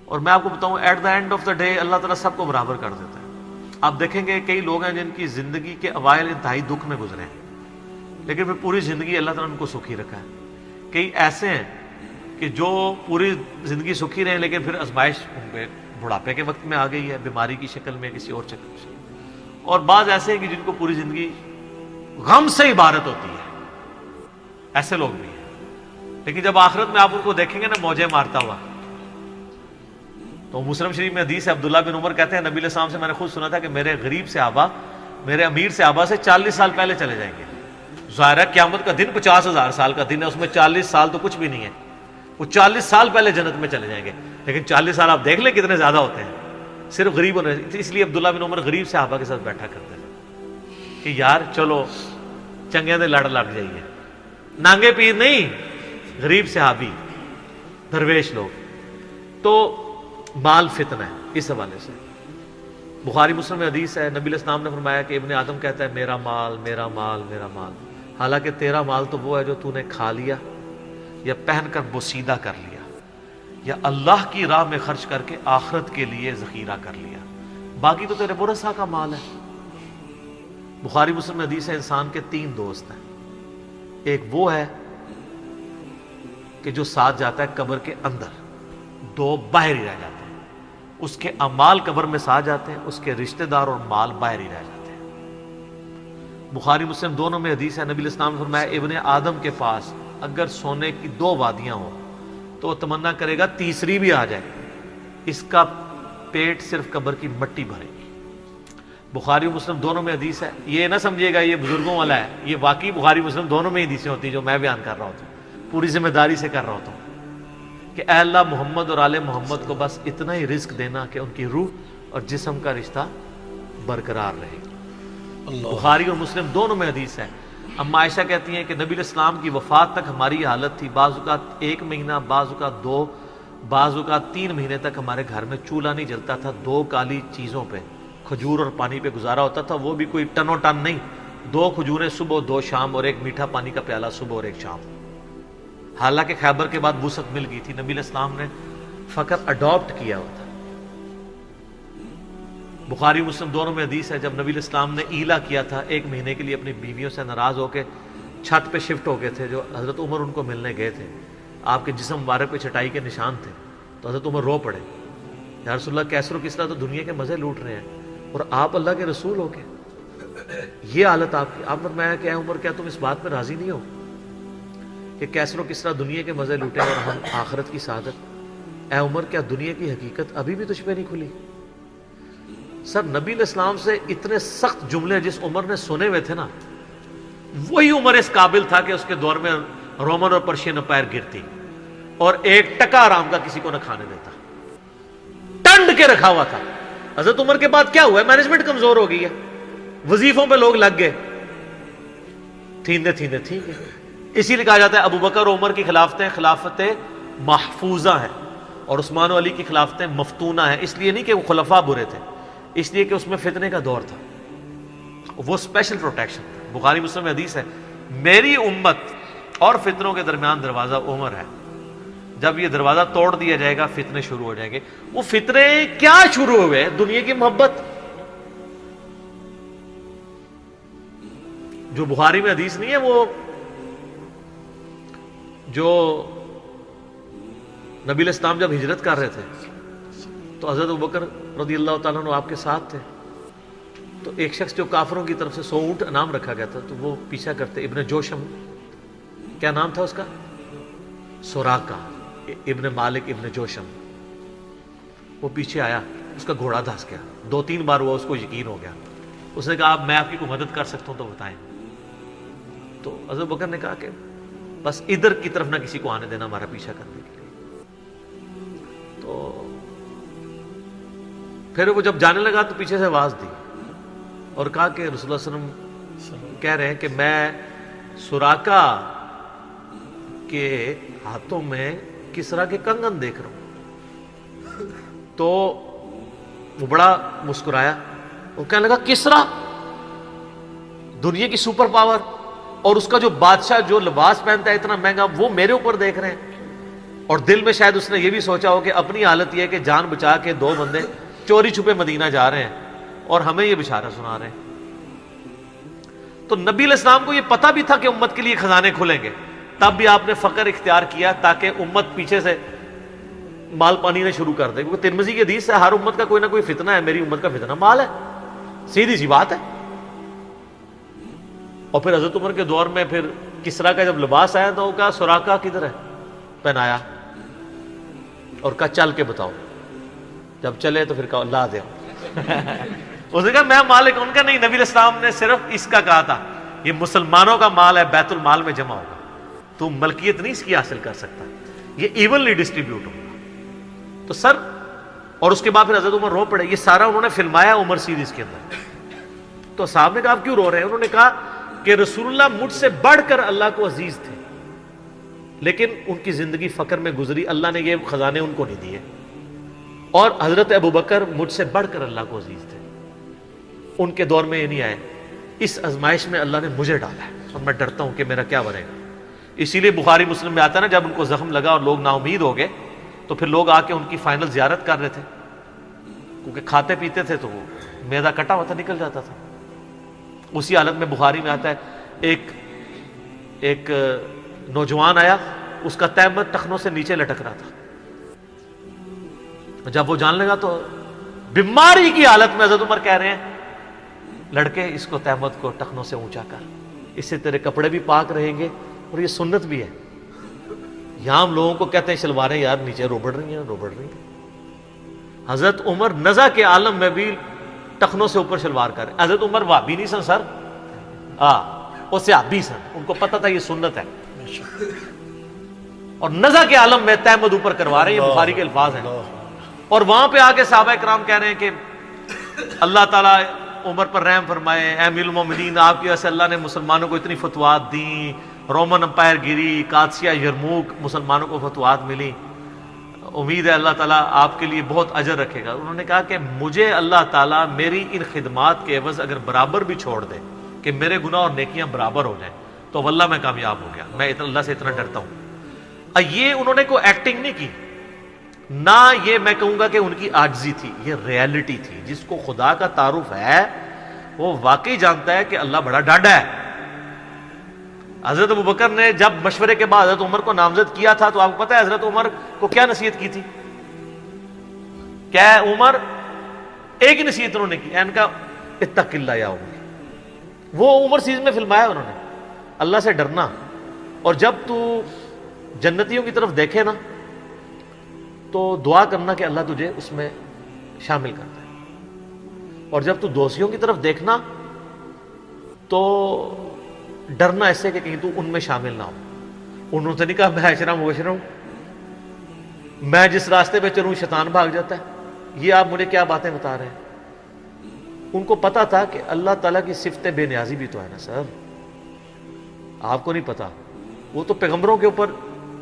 اور میں آپ کو بتاؤں at the end of the day اللہ تعالیٰ سب کو برابر کر دیتا ہے. آپ دیکھیں گے کئی لوگ ہیں جن کی زندگی کے اوائل انتہائی دکھ میں گزرے ہیں لیکن پھر پوری زندگی اللہ تعالیٰ نے ان کو سکھی رکھا ہے. کئی ایسے ہیں کہ جو پوری زندگی سکھی رہے ہیں لیکن پھر آزمائش ان پہ بڑھاپے کے وقت میں آ گئی ہے، بیماری کی شکل میں، کسی اور شکل میں. اور بعض ایسے ہیں کہ جن کو پوری زندگی غم سے عبارت ہوتی ہے، ایسے لوگ بھی ہیں. لیکن جب آخرت میں آپ ان کو دیکھیں گے نا موجیں مارتا ہوا، تو مسلم شریف میں حدیث ہے، عبداللہ بن عمر کہتے ہیں نبی علیہ السلام سے میں نے خود سنا تھا کہ میرے غریب صحابہ میرے امیر صحابہ سے 40 سال پہلے چلے جائیں گے. ظاہر ہے قیامت کا دن 50,000 سال کا دن ہے، اس میں 40 سال تو کچھ بھی نہیں ہے. وہ 40 سال پہلے جنت میں چلے جائیں گے. لیکن 40 سال آپ دیکھ لیں کتنے زیادہ ہوتے ہیں صرف غریب ہونے. اس لیے عبداللہ بن عمر غریب صحابہ کے ساتھ بیٹھا کرتے تھے کہ یار چلو چنگے دے لڑ لگ جائیے. نانگے پیر نہیں، غریب صحابی، درویش لوگ. تو مال فتنہ ہے. اس حوالے سے بخاری مسلم میں حدیث ہے، نبی علیہ السلام نے فرمایا کہ ابن آدم کہتا ہے میرا مال میرا مال میرا مال. حالانکہ تیرا مال تو وہ ہے جو تو نے کھا لیا یا پہن کر بوسیدہ کر لیا یا اللہ کی راہ میں خرچ کر کے آخرت کے لیے ذخیرہ کر لیا. باقی تو تیرے ورثہ کا مال ہے. بخاری مسلم میں حدیث ہے انسان کے 3 دوست ہیں. ایک وہ ہے کہ جو ساتھ جاتا ہے قبر کے اندر، 2 باہر ہی رہ جاتے ہیں. اس کے اعمال قبر میں ساتھ جاتے ہیں، اس کے رشتہ دار اور مال باہر ہی رہ جاتے ہیں. بخاری مسلم دونوں میں حدیث ہے، نبی علیہ السلام نے فرمایا ابن آدم کے پاس اگر سونے کی 2 وادیاں ہوں تو وہ تمنا کرے گا تیسری بھی آ جائے، اس کا پیٹ صرف قبر کی مٹی بھرے گی. بخاری مسلم دونوں میں حدیث ہے. یہ نہ سمجھیے گا یہ بزرگوں والا ہے، یہ واقعی بخاری مسلم دونوں میں حدیثیں ہوتی ہیں جو میں بیان کر رہا ہوتا ہوں، پوری ذمہ داری سے کر رہا ہوتا ہوں کہ اے اللہ محمد اور آل محمد کو بس اتنا ہی رزق دینا کہ ان کی روح اور جسم کا رشتہ برقرار رہے. بخاری اور مسلم دونوں میں حدیث ہے. اما عائشہ کہتی ہیں کہ نبی علیہ السلام کی وفات تک ہماری یہ حالت تھی، بعض اوقات 1 مہینہ، بعض اوقات 2، بعض اوقات 3 مہینے تک ہمارے گھر میں چولہا نہیں جلتا تھا. 2 کالی چیزوں پہ، کھجور اور پانی پہ گزارا ہوتا تھا. وہ بھی کوئی ٹنو ٹن نہیں، 2 کھجوریں صبح 2 شام اور 1 میٹھا پانی کا پیالہ صبح اور 1 شام. حالانکہ خیبر کے بعد وسعت مل گئی تھی، نبی علیہ السلام نے فقط اڈاپٹ کیا ہوا تھا. بخاری مسلم دونوں میں حدیث ہے جب نبی علیہ السلام نے ایلا کیا تھا 1 مہینے کے لیے اپنی بیویوں سے ناراض ہو کے چھت پہ شفٹ ہو گئے تھے، جو حضرت عمر ان کو ملنے گئے تھے. آپ کے جسم مبارک پہ چٹائی کے نشان تھے تو حضرت عمر رو پڑے، یا رسول اللہ کیسر و کسرا تو دنیا کے مزے لوٹ رہے ہیں اور آپ اللہ کے رسول ہو کے یہ حالت آپ کی. آپ فرمایا کہ اے عمر کیا تم اس بات پہ راضی نہیں ہو کہ کیسر و کسرا دنیا کے مزے لوٹے اور ہم آخرت کی سعادت؟ اے عمر کیا دنیا کی حقیقت ابھی بھی تجھ پہ نہیں کھلی؟ سر نبی علیہ السلام سے اتنے سخت جملے جس عمر نے سنے ہوئے تھے نا، وہی عمر اس قابل تھا کہ اس کے دور میں رومن اور پرشین امپائر گرتی اور 1 ٹکا آرام کا کسی کو نہ کھانے دیتا، ٹنڈ کے رکھا ہوا تھا. حضرت عمر کے بعد کیا ہوا ہے؟ مینجمنٹ کمزور ہو گئی ہے، وظیفوں پہ لوگ لگ گئے، تھیندے ٹھیک ہے. اسی لیے کہا جاتا ہے ابو بکر اور عمر کی خلافتیں خلافتیں محفوظہ ہیں اور عثمان و علی کی خلافتیں مفتونہ ہیں. اس لیے نہیں کہ وہ خلفاء برے تھے، اس لیے کہ اس میں فتنے کا دور تھا، وہ اسپیشل پروٹیکشن تھا. بخاری مسلم میں حدیث ہے میری امت اور فتنوں کے درمیان دروازہ عمر ہے، جب یہ دروازہ توڑ دیا جائے گا فتنے شروع ہو جائیں گے. وہ فتنے کیا شروع ہوئے؟ دنیا کی محبت. جو بخاری میں حدیث نہیں ہے، وہ جو نبی علیہ السلام جب ہجرت کر رہے تھے تو حضرت ابوبکر رضی اللہ تعالیٰ عنہ آپ کے ساتھ تھے. تو ایک شخص جو کافروں کی طرف سے 100 اونٹ انعام رکھا گیا تھا تو وہ پیچھا کرتے، ابن جوشم، کیا نام تھا اس کا؟ سوراقہ ابن مالک ابن جوشم. وہ پیچھے آیا، اس کا گھوڑا دھس گیا، 2-3 بار ہوا، اس کو یقین ہو گیا. اس نے کہا میں آپ کی کوئی مدد کر سکتا ہوں تو بتائیں. تو حضرت بکر نے کہا کہ بس ادھر کی طرف نہ کسی کو آنے دینا ہمارا پیچھا کرنے کے لیے. تو پھر وہ جب جانے لگا تو پیچھے سے آواز دی اور کہا کہ رسول اللہ صلی اللہ علیہ وسلم کہہ رہے ہیں کہ میں سوراقہ کے ہاتھوں میں کسرا کے کنگن دیکھ رہا ہوں. تو وہ بڑا مسکرایا، وہ کہنے لگا کسرا دنیا کی سپر پاور اور اس کا جو بادشاہ جو لباس پہنتا ہے اتنا مہنگا، وہ میرے اوپر دیکھ رہے ہیں. اور دل میں شاید اس نے یہ بھی سوچا ہو کہ اپنی حالت یہ ہے کہ جان بچا کے 2 بندے چوری چھپے مدینہ جا رہے ہیں اور ہمیں یہ بشارت سنا رہے ہیں. تو نبی علیہ السلام کو یہ پتہ بھی تھا کہ امت کے لیے خزانے کھلیں گے، تب بھی آپ نے فقر اختیار کیا تاکہ امت پیچھے سے مال پانی نے شروع کر دے. کیونکہ ترمذی کی حدیث ہے ہر امت کا کوئی نہ کوئی فتنہ ہے، میری امت کا فتنہ مال ہے، سیدھی سی بات ہے. اور پھر حضرت عمر کے دور میں پھر کسرا کا جب لباس آیا تو کہا سراقہ کدھر ہے، پہنایا اور کہا چل کے بتاؤ. جب چلے تو پھر کہا لا دے. اس نے کہا میں مالک ان کا نہیں، نبی علیہ السلام نے صرف اس کا کہا تھا یہ مسلمانوں کا مال ہے، بیت المال میں جمع ہوگا، تو ملکیت نہیں اس کی حاصل کر سکتا، یہ ایونلی ڈسٹریبیوٹ ہوگا. تو سر، اور اس کے بعد پھر حضرت عمر رو پڑے. یہ سارا انہوں نے فلمایا عمر سیریز کے اندر. تو صاحب نے کہا آپ کیوں رو رہے ہیں؟ انہوں نے کہا کہ رسول اللہ مجھ سے بڑھ کر اللہ کو عزیز تھے، لیکن ان کی زندگی فقر میں گزری، اللہ نے یہ خزانے ان کو نہیں دیے. اور حضرت ابوبکر مجھ سے بڑھ کر اللہ کو عزیز تھے، ان کے دور میں یہ نہیں آئے. اس آزمائش میں اللہ نے مجھے ڈالا ہے اور میں ڈرتا ہوں کہ میرا کیا بنے گا. اسی لیے بخاری مسلم میں آتا ہے نا، جب ان کو زخم لگا اور لوگ نا امید ہو گئے تو پھر لوگ آ کے ان کی فائنل زیارت کر رہے تھے، کیونکہ کھاتے پیتے تھے تو وہ میدا کٹا ہوا تھا، نکل جاتا تھا. اسی حالت میں بخاری میں آتا ہے ایک نوجوان آیا، اس کا تہمت ٹخنوں سے نیچے لٹک رہا تھا. جب وہ جان لگا تو بیماری کی حالت میں حضرت عمر کہہ رہے ہیں لڑکے اس کو تہمت کو ٹخنوں سے اونچا کر، اس سے تیرے کپڑے بھی پاک رہیں گے اور یہ سنت بھی ہے. یہاں ہم لوگوں کو کہتے ہیں شلواریں یار نیچے روبڑ رہی ہیں. حضرت عمر نزع کے عالم میں بھی ٹخنوں سے اوپر شلوار کر رہے. حضرت عمر وہابی نہیں سن سر، وہ صحابی سن، ان کو پتہ تھا یہ سنت ہے. اور نزع کے عالم میں تہمت اوپر کروا رہے ہیں، یہ بخاری کے الفاظ ہیں. اور وہاں پہ آگے صحابہ کرام کہہ رہے ہیں کہ اللہ تعالیٰ عمر پر رحم فرمائے، اے امیر المومنین آپ کی وجہ سے اللہ نے مسلمانوں کو اتنی فتوحات دیں، رومن امپائر گری، قادسیہ، یرموک، مسلمانوں کو فتوحات ملی، امید ہے اللہ تعالیٰ آپ کے لیے بہت اجر رکھے گا. انہوں نے کہا کہ مجھے اللہ تعالیٰ میری ان خدمات کے عوض اگر برابر بھی چھوڑ دے کہ میرے گناہ اور نیکیاں برابر ہو جائیں تو واللہ میں کامیاب ہو گیا. میں اللہ سے اتنا ڈرتا ہوں. یہ انہوں نے کوئی ایکٹنگ نہیں کی، نہ یہ میں کہوں گا کہ ان کی عاجزی تھی، یہ ریالٹی تھی. جس کو خدا کا تعارف ہے وہ واقعی جانتا ہے کہ اللہ بڑا ڈاڈا ہے. حضرت ابوبکر نے جب مشورے کے بعد حضرت عمر کو نامزد کیا تھا تو آپ کو پتہ ہے حضرت عمر کو کیا نصیحت کی تھی؟ کیا عمر ایک ہی نصیحت انہوں نے کی، ان کا اتق اللہ یا عمر. وہ عمر سیریز میں فلمایا انہوں نے، اللہ سے ڈرنا. اور جب تو جنتیوں کی طرف دیکھے نا تو دعا کرنا کہ اللہ تجھے اس میں شامل کرتا ہے. اور جب تو دوستیوں کی طرف دیکھنا تو ڈرنا ایسے کہ کہیں تو ان میں شامل نہ ہو. انہوں نے نہیں کہا میں عشرہ مبشرہ ہوں، میں جس راستے پہ چلوں شیطان بھاگ جاتا ہے. یہ آپ مجھے کیا باتیں بتا رہے ہیں؟ ان کو پتا تھا کہ اللہ تعالیٰ کی صفت بے نیازی بھی تو ہے نا سر. آپ کو نہیں پتا، وہ تو پیغمبروں کے اوپر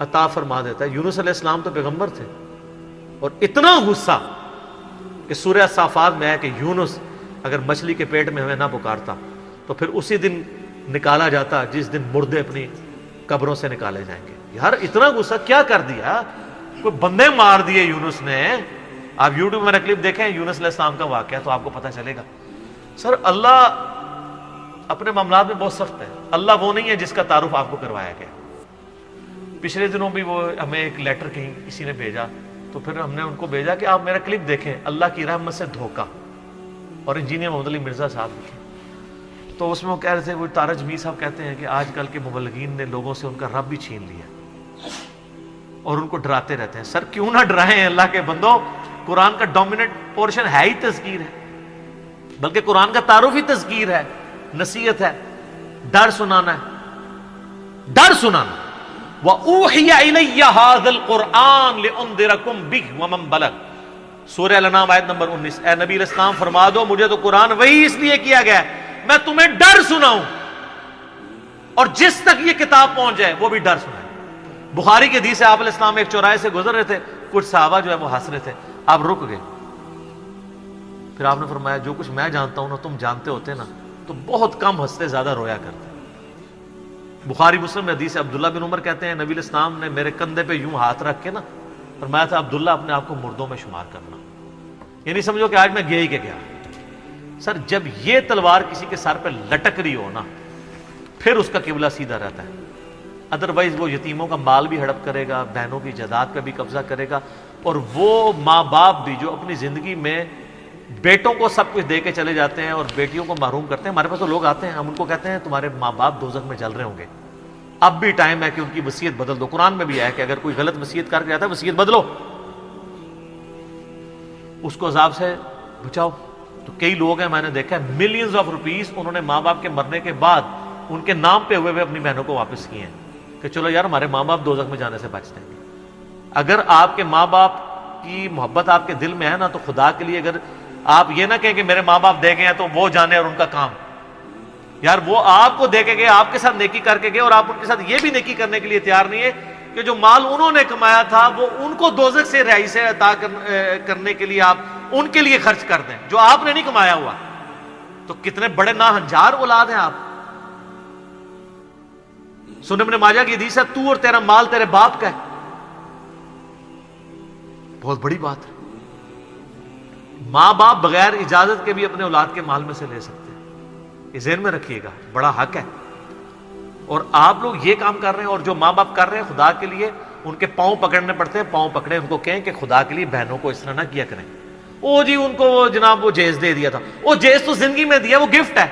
عطا فرما دیتا ہے. یونس علیہ السلام تو پیغمبر تھے، اور اتنا غصہ کہ سورہ صافات میں ہے کہ یونس اگر مچھلی کے پیٹ میں ہمیں نہ پکارتا تو پھر اسی دن نکالا جاتا جس دن مردے اپنی قبروں سے نکالے جائیں گے. یار اتنا غصہ کیا کر دیا، کوئی بندے مار دیے یونس نے. آپ یوٹیوب میں کلپ دیکھیں یونس علیہ السلام کا واقعہ تو آپ کو پتہ چلے گا. سر اللہ اپنے معاملات میں بہت سخت ہے. اللہ وہ نہیں ہے جس کا تعارف آپ کو کروایا گیا. پچھلے دنوں بھی وہ ہمیں ایک لیٹر کہیں کسی نے بھیجا تو پھر ہم نے ان کو بھیجا کہ آپ میرا کلپ دیکھیں، اللہ کی رحمت سے دھوکہ، اور انجینئر محمد علی مرزا صاحب لکھے. تو اس میں وہ کہہ رہے تھے، وہ تارا جمیل صاحب کہتے ہیں کہ آج کل کے مبلغین نے لوگوں سے ان کا رب بھی چھین لیا اور ان کو ڈراتے رہتے ہیں. سر کیوں نہ ڈرائیں اللہ کے بندو، قرآن کا ڈومیننٹ پورشن ہے ہی تذکیر ہے، بلکہ قرآن کا تعارف ہی تذکیر ہے، نصیحت ہے، ڈر سنانا ہے، ڈر سنانا. وَأُوحِيَ إِلَيَّ هَذَا الْقُرْآنُ لِأُنذِرَكُمْ بِهِ وَمَنْ بَلَغَ. سورہ الانعام آیت نمبر 19. اے نبی علیہ السلام فرما دو مجھے تو قرآن وہی اس لیے کیا گیا ہے میں تمہیں ڈر سناؤں، اور جس تک یہ کتاب پہنچ جائے وہ بھی ڈر سنائے. بخاری کے حدیث ہے آپ علیہ السلام ایک چوراہے سے گزر رہے تھے، کچھ صحابہ جو ہے وہ ہنس رہے تھے، آپ رک گئے. پھر آپ نے فرمایا جو کچھ میں جانتا ہوں نا تم جانتے ہوتے نا تو بہت کم ہنستے زیادہ رویا کرتے. بخاری مسلم میں حدیث ہے، عبداللہ بن عمر کہتے ہیں نبی علیہ السلام نے میرے کندھے پہ یوں ہاتھ رکھ کے نا فرمایا تھا عبداللہ اپنے آپ کو مردوں میں شمار کرنا، یعنی سمجھو کہ آج میں گیا ہی کہ گیا۔ سر جب یہ تلوار کسی کے سر پہ لٹک رہی ہو نا پھر اس کا قبلہ سیدھا رہتا ہے، ادروائز وہ یتیموں کا مال بھی ہڑپ کرے گا، بہنوں کی جائیداد پہ بھی قبضہ کرے گا، اور وہ ماں باپ بھی جو اپنی زندگی میں بیٹوں کو سب کچھ دے کے چلے جاتے ہیں اور بیٹیوں کو محروم کرتے ہیں۔ ہمارے پاس تو لوگ آتے ہیں، ہم ان کو کہتے ہیں تمہارے ماں باپ دوزخ میں جل رہے ہوں گے، اب بھی ٹائم ہے کہ ان کی وصیت بدل دو۔ قرآن میں بھی ہے کہ اگر کوئی غلط وصیت کر کے آتا ہے وصیت بدلو، اس کو عذاب سے بچاؤ۔ تو کئی لوگ ہیں، میں نے دیکھا ہے ملینز آف روپیز انہوں نے ماں باپ کے مرنے کے بعد ان کے نام پہ ہوئے اپنی بہنوں کو واپس کیے ہیں کہ چلو یار ہمارے ماں باپ دوزخ میں جانے سے بچتے ہیں۔ اگر آپ کے ماں باپ کی محبت آپ کے دل میں ہے نا تو خدا کے لیے اگر آپ یہ نہ کہیں کہ میرے ماں باپ دے گئے ہیں تو وہ جانے اور ان کا کام، یار وہ آپ کو دے کے گئے، آپ کے ساتھ نیکی کر کے گئے، اور آپ ان کے ساتھ یہ بھی نیکی کرنے کے لیے تیار نہیں ہے کہ جو مال انہوں نے کمایا تھا وہ ان کو دوزخ سے رہائی سے عطا کرنے کے لیے آپ ان کے لیے خرچ کر دیں جو آپ نے نہیں کمایا ہوا۔ تو کتنے بڑے ناہنجار اولاد ہیں آپ۔ سنن ابن ماجہ کی حدیث ہے تو اور تیرا مال تیرے باپ کا ہے، بہت بڑی بات ہے۔ ماں باپ بغیر اجازت کے بھی اپنے اولاد کے مال میں سے لے سکتے ہیں، یہ ذہن میں رکھیے گا، بڑا حق ہے۔ اور آپ لوگ یہ کام کر رہے ہیں، اور جو ماں باپ کر رہے ہیں خدا کے لیے ان کے پاؤں پکڑنے پڑتے ہیں، پاؤں پکڑے، ان کو کہیں کہ خدا کے لیے بہنوں کو اس طرح نہ کیا کریں۔ او جی ان کو جناب وہ جیز دے دیا تھا، وہ جیز تو زندگی میں دیا، وہ گفٹ ہے،